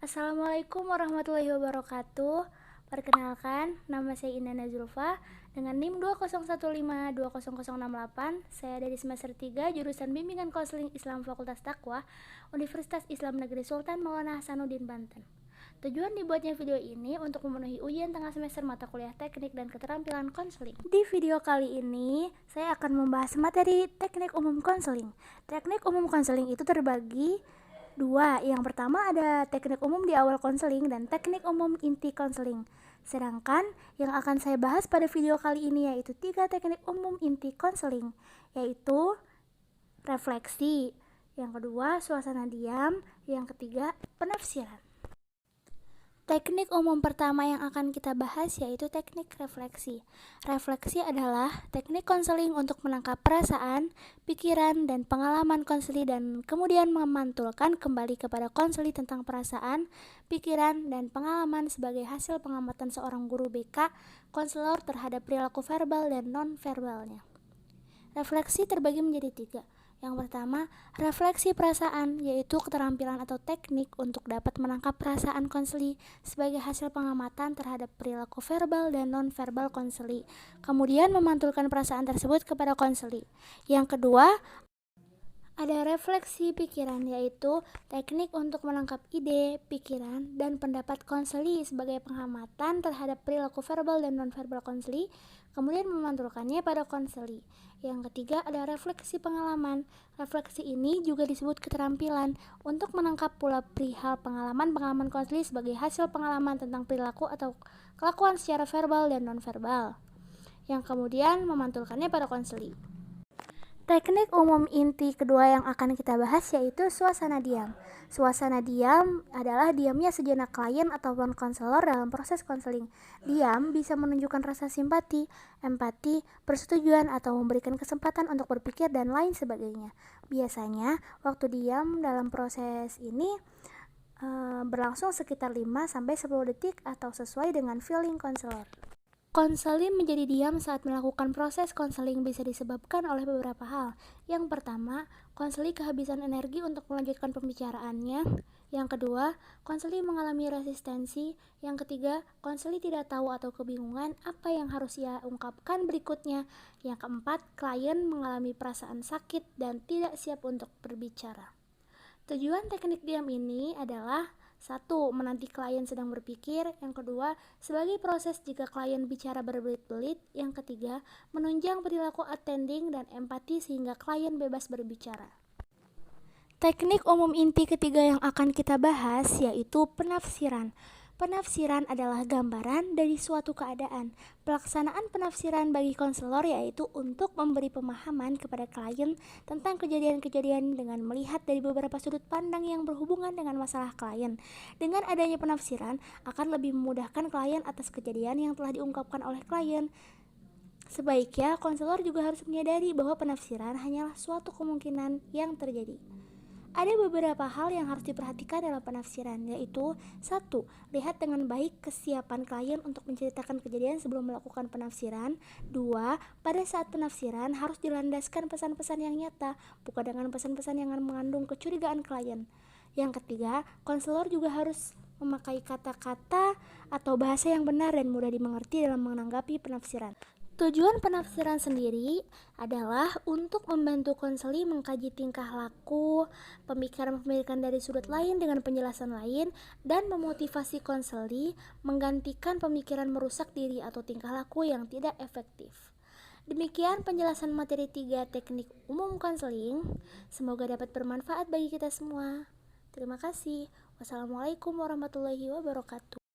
Assalamualaikum warahmatullahi wabarakatuh. Perkenalkan, nama saya Inana Zulfa dengan NIM 201520068. Saya dari semester 3 jurusan Bimbingan Konseling Islam Fakultas Taqwa, Universitas Islam Negeri Sultan Maulana Hasanuddin Banten. Tujuan dibuatnya video ini untuk memenuhi ujian tengah semester mata kuliah teknik dan keterampilan konseling. Di video kali ini, saya akan membahas materi teknik umum konseling. Teknik umum konseling itu terbagi dua. Yang pertama ada teknik umum di awal konseling dan teknik umum inti konseling. Sedangkan yang akan saya bahas pada video kali ini yaitu 3 teknik umum inti konseling, yaitu refleksi, yang kedua suasana diam, yang ketiga penafsiran. Teknik umum pertama yang akan kita bahas yaitu teknik refleksi. Refleksi adalah teknik konseling untuk menangkap perasaan, pikiran, dan pengalaman konseli dan kemudian memantulkan kembali kepada konseli tentang perasaan, pikiran, dan pengalaman sebagai hasil pengamatan seorang guru BK, konselor terhadap perilaku verbal dan non-verbalnya. Refleksi terbagi menjadi 3. Yang pertama, refleksi perasaan, yaitu keterampilan atau teknik untuk dapat menangkap perasaan konseli sebagai hasil pengamatan terhadap perilaku verbal dan non-verbal konseli, kemudian memantulkan perasaan tersebut kepada konseli. Yang kedua, ada refleksi pikiran, yaitu teknik untuk menangkap ide, pikiran, dan pendapat konseli sebagai pengamatan terhadap perilaku verbal dan non-verbal konseli, kemudian memantulkannya pada konseli. Yang ketiga ada refleksi pengalaman. Refleksi ini juga disebut keterampilan untuk menangkap pula perihal pengalaman konseli sebagai hasil pengalaman tentang perilaku atau kelakuan secara verbal dan non-verbal, yang kemudian memantulkannya pada konseli. Teknik umum inti kedua yang akan kita bahas yaitu suasana diam. Suasana diam adalah diamnya sejenak klien ataupun konselor dalam proses konseling. Diam bisa menunjukkan rasa simpati, empati, persetujuan, atau memberikan kesempatan untuk berpikir dan lain sebagainya. Biasanya, waktu diam dalam proses ini berlangsung sekitar 5-10 detik atau sesuai dengan feeling konselor. Konseling menjadi diam saat melakukan proses konseling bisa disebabkan oleh beberapa hal. Yang pertama, konseling kehabisan energi untuk melanjutkan pembicaraannya. Yang kedua, konseling mengalami resistensi. Yang ketiga, konseling tidak tahu atau kebingungan apa yang harus ia ungkapkan berikutnya. Yang keempat, klien mengalami perasaan sakit dan tidak siap untuk berbicara. Tujuan teknik diam ini adalah 1. Menanti klien sedang berpikir. Yang kedua, sebagai proses jika klien bicara berbelit-belit. Yang ketiga, menunjang perilaku attending dan empati sehingga klien bebas berbicara. Teknik umum inti ketiga yang akan kita bahas yaitu penafsiran. Penafsiran adalah gambaran dari suatu keadaan. Pelaksanaan penafsiran bagi konselor yaitu untuk memberi pemahaman kepada klien tentang kejadian-kejadian dengan melihat dari beberapa sudut pandang yang berhubungan dengan masalah klien. Dengan adanya penafsiran akan lebih memudahkan klien atas kejadian yang telah diungkapkan oleh klien. Sebaiknya konselor juga harus menyadari bahwa penafsiran hanyalah suatu kemungkinan yang terjadi. Ada beberapa hal yang harus diperhatikan dalam penafsiran, yaitu 1. Lihat dengan baik kesiapan klien untuk menceritakan kejadian sebelum melakukan penafsiran. 2. Pada saat penafsiran harus dilandaskan pesan-pesan yang nyata, bukan dengan pesan-pesan yang mengandung kecurigaan klien. Yang ketiga, konselor juga harus memakai kata-kata atau bahasa yang benar dan mudah dimengerti dalam menanggapi penafsiran. Tujuan penafsiran sendiri adalah untuk membantu konseli mengkaji tingkah laku, pemikiran-pemikiran dari sudut lain dengan penjelasan lain, dan memotivasi konseli menggantikan pemikiran merusak diri atau tingkah laku yang tidak efektif. Demikian penjelasan materi 3 teknik umum konseling. Semoga dapat bermanfaat bagi kita semua. Terima kasih. Wassalamualaikum warahmatullahi wabarakatuh.